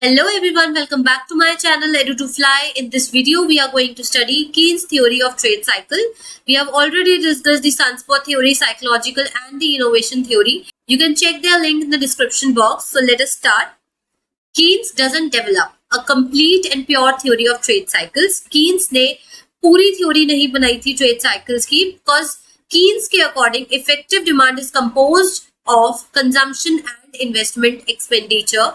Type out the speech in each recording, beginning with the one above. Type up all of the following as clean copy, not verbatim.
Hello everyone, welcome back to my channel Edu2Fly. In this video, we are going to study Keynes' theory of trade cycle. We have already discussed the Sunspot theory, psychological and the innovation theory. You can check their link in the description box. So let us start. Keynes doesn't develop a complete and pure theory of trade cycles. Keynes ने पूरी theory नहीं बनाई थी trade cycles की, because Keynes के according effective demand is composed of consumption and investment expenditure.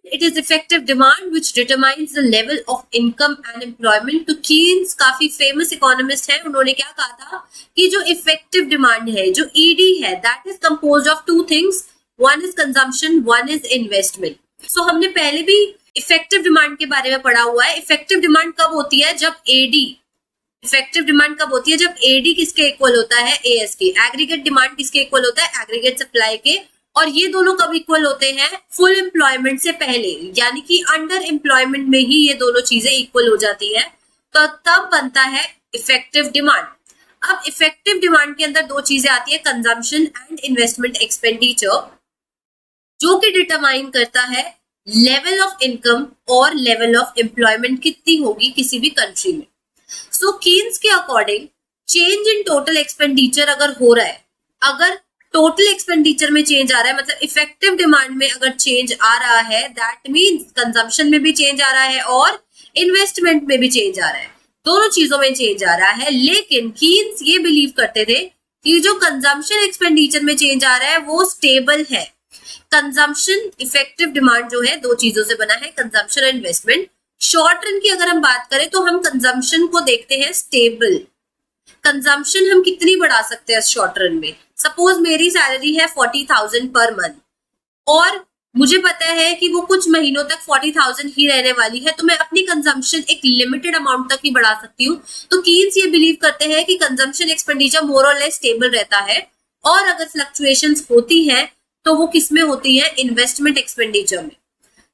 It is effective demand which determines the level of income and employment. तो Keynes काफी famous economist है, उन्होंने क्या कहा था कि जो effective demand है, जो ED है, that is composed of two things. One is consumption, one is investment. So हमने पहले भी effective demand के बारे में पढ़ा हुआ है. Effective demand कब होती है? जब AD इफेक्टिव डिमांड कब होती है? जब एडी किसके इक्वल होता है? एएस के. एग्रीगेट डिमांड किसके इक्वल होता है? एग्रीगेट सप्लाई के. और ये दोनों कब इक्वल होते हैं? फुल एम्प्लॉयमेंट से पहले, यानी कि अंडर एम्प्लॉयमेंट में ही ये दोनों चीजें इक्वल हो जाती है, तो तब बनता है इफेक्टिव डिमांड. अब इफेक्टिव डिमांड के अंदर दो चीजें आती है, कंजम्पशन एंड इन्वेस्टमेंट एक्सपेंडिचर, जो कि डिटरमाइन करता है लेवल ऑफ इनकम और लेवल ऑफ एम्प्लॉयमेंट कितनी होगी किसी भी कंट्री में. सो कीन्स के according change in total expenditure अगर हो रहा है, अगर टोटल एक्सपेंडिचर में चेंज आ रहा है, मतलब इफेक्टिव डिमांड में अगर चेंज आ रहा है, दैट मींस कंजम्पशन में भी चेंज आ रहा है और इन्वेस्टमेंट में भी चेंज आ रहा है, दोनों चीजों में चेंज आ रहा है. लेकिन कीन्स ये बिलीव करते थे कि जो कंजम्पशन एक्सपेंडिचर में चेंज आ रहा है वो स्टेबल है. कंजम्पशन इफेक्टिव डिमांड जो है दो चीजों से बना है, कंजम्पशन और इन्वेस्टमेंट. शॉर्ट रन की अगर हम बात करें तो हम कंजम्पशन को देखते हैं स्टेबल. कंजम्पशन हम कितनी बढ़ा सकते हैं शॉर्ट रन में? सपोज मेरी सैलरी है 40,000 पर मंथ और मुझे पता है कि वो कुछ महीनों तक 40,000 ही रहने वाली है, तो मैं अपनी कंजम्पशन एक लिमिटेड अमाउंट तक ही बढ़ा सकती हूँ. तो कीन्स ये बिलीव करते हैं कि कंजम्पशन एक्सपेंडिचर मोर और लेस स्टेबल रहता है, और अगर फ्लक्चुएशंस होती है तो वो किस में होती है? इन्वेस्टमेंट एक्सपेंडिचर में.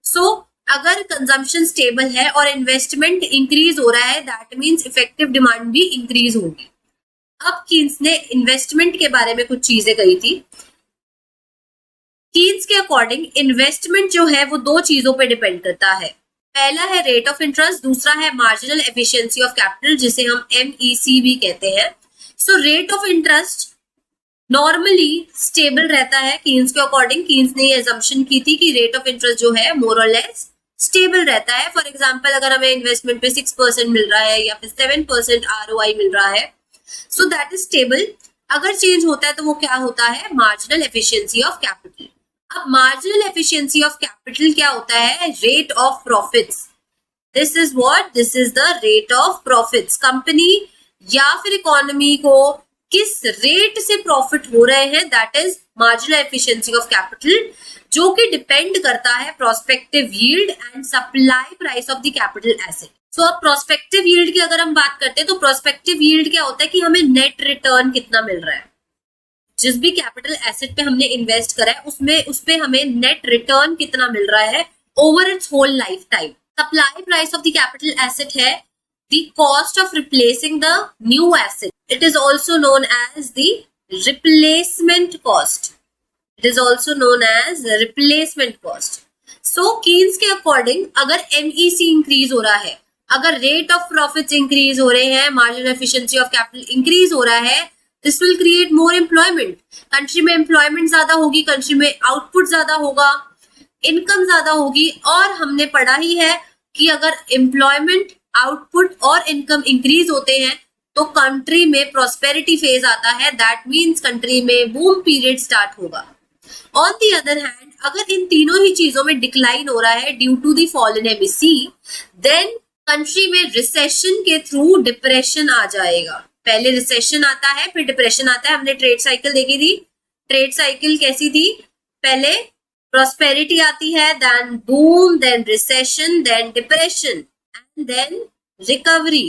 सो अगर कंजम्पशन स्टेबल है और इन्वेस्टमेंट इंक्रीज हो रहा है, दैट मींस इफेक्टिव डिमांड भी इंक्रीज होगी. अब कीन्स ने इन्वेस्टमेंट के बारे में कुछ चीजें कही थी. कीन्स के अकॉर्डिंग इन्वेस्टमेंट जो है वो दो चीजों पे डिपेंड करता है. पहला है रेट ऑफ इंटरेस्ट, दूसरा है मार्जिनल एफिशिएंसी ऑफ कैपिटल, जिसे हम MEC भी कहते हैं. So rate of interest normally stable रहता है कीन्स के अकॉर्डिंग. कीन्स ने ये अजम्पशन की थी कि रेट ऑफ इंटरेस्ट जो है मोर और लेस स्टेबल रहता है. फॉर एग्जाम्पल अगर हमें इन्वेस्टमेंट पे 6% मिल रहा है या फिर 7% ROI मिल रहा है, सो दैट इज स्टेबल. अगर चेंज होता है तो वो क्या होता है? Marginal efficiency of capital. अब मार्जिनल एफिशिएंसी ऑफ कैपिटल क्या होता है? Rate of profits. This is what? This is the rate of profits. Company या फिर इकोनॉमी को किस रेट से प्रॉफिट हो रहे हैं, that is marginal efficiency of capital, जो कि डिपेंड करता है prospective yield and supply price of the capital asset. So अब प्रोस्पेक्टिव यील्ड की अगर हम बात करते हैं तो प्रोस्पेक्टिव यील्ड क्या होता है कि हमें नेट रिटर्न कितना मिल रहा है. जिस भी कैपिटल एसेट पे हमने इन्वेस्ट करा है उसमें उस पे हमें नेट रिटर्न कितना मिल रहा है over its whole life time. Supply price of the capital asset है the cost of replacing the new asset. It is also known as the replacement cost. It is also known as replacement cost. So Keynes के according अगर MEC increase हो रहा है, अगर rate of profits increase हो रहे हैं, marginal efficiency of capital increase हो रहा है, this will create more employment. Country में एम्प्लॉयमेंट ज्यादा होगी, कंट्री में आउटपुट ज्यादा होगा, इनकम ज्यादा होगी. और हमने पढ़ा ही है कि अगर एम्प्लॉयमेंट, आउटपुट और इनकम इंक्रीज होते हैं तो कंट्री में प्रॉस्पेरिटी फेज आता है, दैट मींस कंट्री में बूम पीरियड स्टार्ट होगा. ऑन द अदर हैंड अगर इन तीनों ही चीजों में डिक्लाइन हो रहा है due to the fall in MEC, then country में रिसेशन के थ्रू डिप्रेशन आ जाएगा. पहले रिसेशन आता है फिर डिप्रेशन आता है. हमने ट्रेड साइकिल देखी थी. ट्रेड साइकिल कैसी थी? पहले प्रॉस्पेरिटी आती है, then boom, then recession, then depression, then recovery.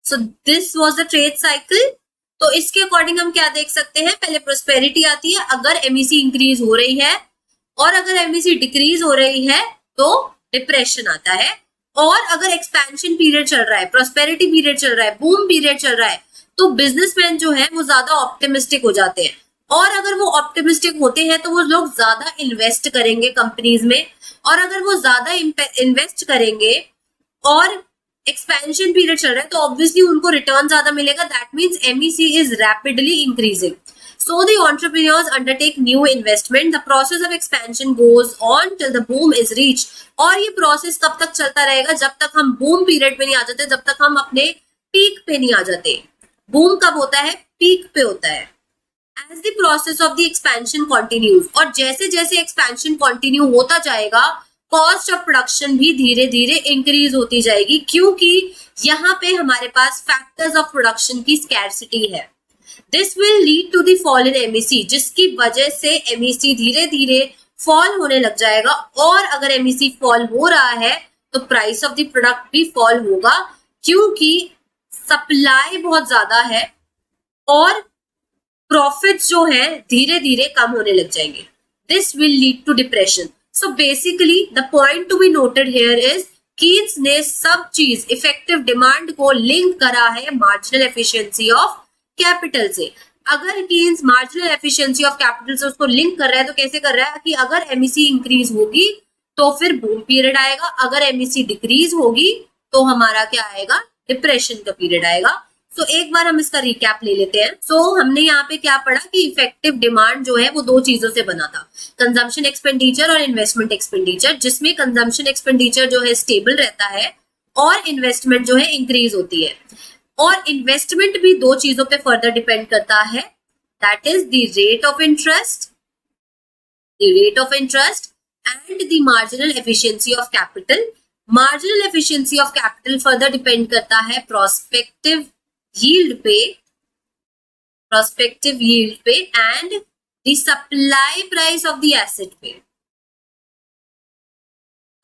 So this was the trade cycle. तो इसके अकॉर्डिंग हम क्या देख सकते हैं? पहले प्रोस्पेरिटी आती है अगर MEC इंक्रीज हो रही है, और अगर MEC डिक्रीज हो रही है तो डिप्रेशन आता है. और अगर एक्सपेंशन पीरियड चल रहा है, प्रोस्पेरिटी पीरियड चल रहा है, बूम पीरियड चल रहा है, तो बिजनेसमैन जो है वो ज्यादा ऑप्टिमिस्टिक हो जाते हैं और अगर वो ऑप्टिमिस्टिक होते हैं तो वो लोग ज्यादा इन्वेस्ट करेंगे कंपनीज में, और अगर वो ज्यादा इन्वेस्ट करेंगे और एक्सपेंशन पीरियड चल रहा है तो ऑब्वियसली उनको रिटर्न ज्यादा मिलेगा. That means MEC is rapidly increasing. So the entrepreneurs undertake new investment. The process of expansion goes on till the boom is reached. और ये प्रोसेस कब तक चलता रहेगा? जब तक हम बूम पीरियड पे नहीं आ जाते, जब तक हम अपने पीक पे नहीं आ जाते. बूम कब होता है? पीक पे होता है. As the process of the expansion continues, और जैसे जैसे expansion continue होता जाएगा, कॉस्ट ऑफ प्रोडक्शन भी धीरे धीरे इंक्रीज होती जाएगी, क्योंकि यहाँ पे हमारे पास फैक्टर्स ऑफ प्रोडक्शन की स्कैरसिटी है. This will lead to the fall in MEC, जिसकी वजह से MEC धीरे धीरे फॉल होने लग जाएगा. और अगर MEC फॉल हो रहा है तो प्राइस ऑफ द प्रोडक्ट भी फॉल होगा, क्योंकि सप्लाई बहुत ज्यादा है और प्रॉफिट्स जो है धीरे धीरे कम होने लग जाएंगे. This will lead to depression. So basically the point to be noted here is Keynes ने सब चीज इफेक्टिव डिमांड को लिंक करा है मार्जिनल एफिशिएंसी ऑफ कैपिटल से. अगर Keynes marginal efficiency of capital से उसको लिंक कर रहा है तो कैसे कर रहा है कि अगर MEC इंक्रीज होगी तो फिर बूम पीरियड आएगा, अगर MEC डिक्रीज होगी तो हमारा क्या आएगा? डिप्रेशन का पीरियड आएगा. तो एक बार हम इसका रिकैप ले लेते हैं. हमने यहाँ पे क्या पढ़ा कि इफेक्टिव डिमांड जो है वो दो चीजों से बना था, कंजम्पशन एक्सपेंडिचर और इन्वेस्टमेंट एक्सपेंडिचर, जिसमें कंजम्पशन एक्सपेंडिचर जो है स्टेबल रहता है और इन्वेस्टमेंट जो है इंक्रीज होती है. और इन्वेस्टमेंट भी दो चीजों पे फर्दर डिपेंड करता है, that is the rate of interest and the marginal efficiency of capital. Marginal efficiency of capital further depend करता है प्रोस्पेक्टिव yield पे and the supply price of the asset पे.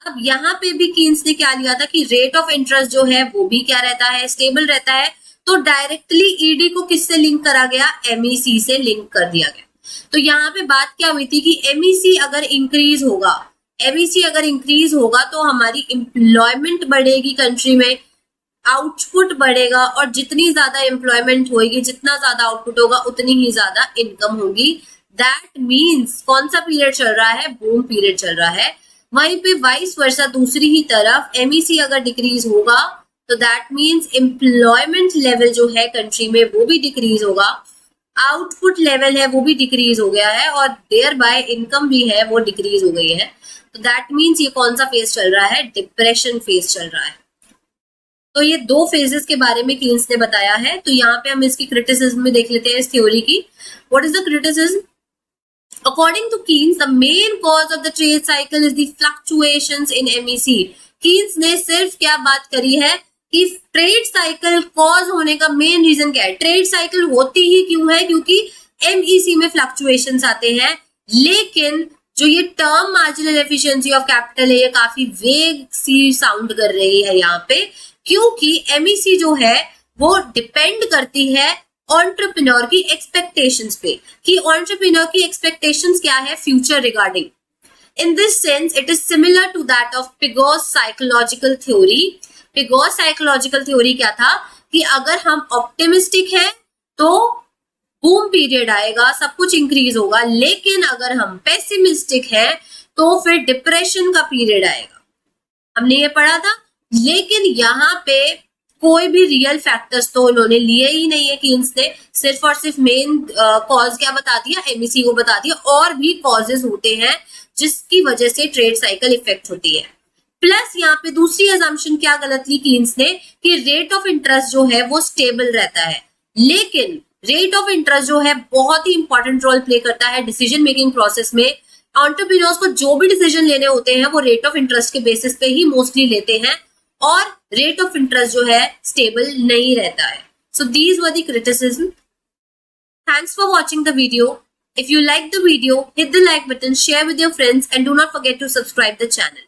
अब यहाँ पे भी कीन्स ने क्या लिया था कि रेट ऑफ इंटरेस्ट जो है वो भी क्या रहता है? स्टेबल रहता है. तो डायरेक्टली ED को किससे लिंक करा गया? MEC से लिंक कर दिया गया. तो यहाँ पे बात क्या हुई थी कि MEC अगर इंक्रीज होगा तो हमारी एम्प्लॉयमेंट बढ़ेगी कंट्री में, आउटपुट बढ़ेगा, और जितनी ज्यादा एम्प्लॉयमेंट होगी, जितना ज्यादा आउटपुट होगा, उतनी ही ज्यादा इनकम होगी. दैट मीन्स कौन सा पीरियड चल रहा है? बूम पीरियड चल रहा है. वहीं पे वाइस वर्सा दूसरी ही तरफ MEC अगर डिक्रीज होगा तो दैट मीन्स एम्प्लॉयमेंट लेवल जो है कंट्री में वो भी डिक्रीज होगा, आउटपुट लेवल है वो भी डिक्रीज हो गया है, और देयर बाय इनकम भी है वो डिक्रीज हो गई है. तो दैट मीन्स ये कौन सा फेज चल रहा है? डिप्रेशन फेज चल रहा है. तो ये दो फेजेस के बारे में कीन्स ने बताया है. तो यहाँ पे हम इसकी क्रिटिसिज्म में देख लेते हैं इस थ्योरी की. What is the criticism? According to Keynes the main cause of the trade cycle is the fluctuations in MEC. Keynes ने सिर्फ क्या बात करी है कि ट्रेड साइकिल कॉज होने का मेन रीजन क्या है? ट्रेड साइकिल होती ही क्यों है? क्योंकि MEC में फ्लक्चुएशंस आते हैं. लेकिन जो ये term marginal efficiency of capital है ये काफी वेग सी साउंड कर रही है यहाँ पे, क्योंकि MEC जो है वो डिपेंड करती है एंटरप्रेन्योर की एक्सपेक्टेशंस पे, कि एंटरप्रेन्योर की एक्सपेक्टेशंस क्या है future regarding. In this sense it is similar to that of Pigou's psychological theory. Pigou's psychological theory क्या था कि अगर हम ऑप्टिमिस्टिक हैं तो बूम पीरियड आएगा, सब कुछ इंक्रीज होगा, लेकिन अगर हम पेसिमिस्टिक हैं तो फिर डिप्रेशन का पीरियड आएगा. हमने ये पढ़ा था. लेकिन यहाँ पे कोई भी रियल फैक्टर्स तो उन्होंने लिए ही नहीं है कीन्स ने, सिर्फ और सिर्फ मेन कॉज क्या बता दिया? MEC को बता दिया. और भी कॉजेज होते हैं जिसकी वजह से ट्रेड साइकिल इफेक्ट होती है. प्लस यहाँ पे दूसरी अजम्पशन क्या गलत ली कीन्स ने कि रेट ऑफ इंटरेस्ट जो है वो स्टेबल रहता है. लेकिन रेट ऑफ इंटरेस्ट जो है बहुत ही इंपॉर्टेंट रोल प्ले करता है डिसीजन मेकिंग प्रोसेस में. एंटरप्रेन्योर्स को जो भी डिसीजन लेने होते हैं वो रेट ऑफ इंटरेस्ट के बेसिस पे ही मोस्टली लेते हैं, और रेट ऑफ इंटरेस्ट जो है स्टेबल नहीं रहता है. So these were the criticism. Thanks for watching the video. If you like the video, hit the like button, share with your friends, and do not forget to subscribe the channel.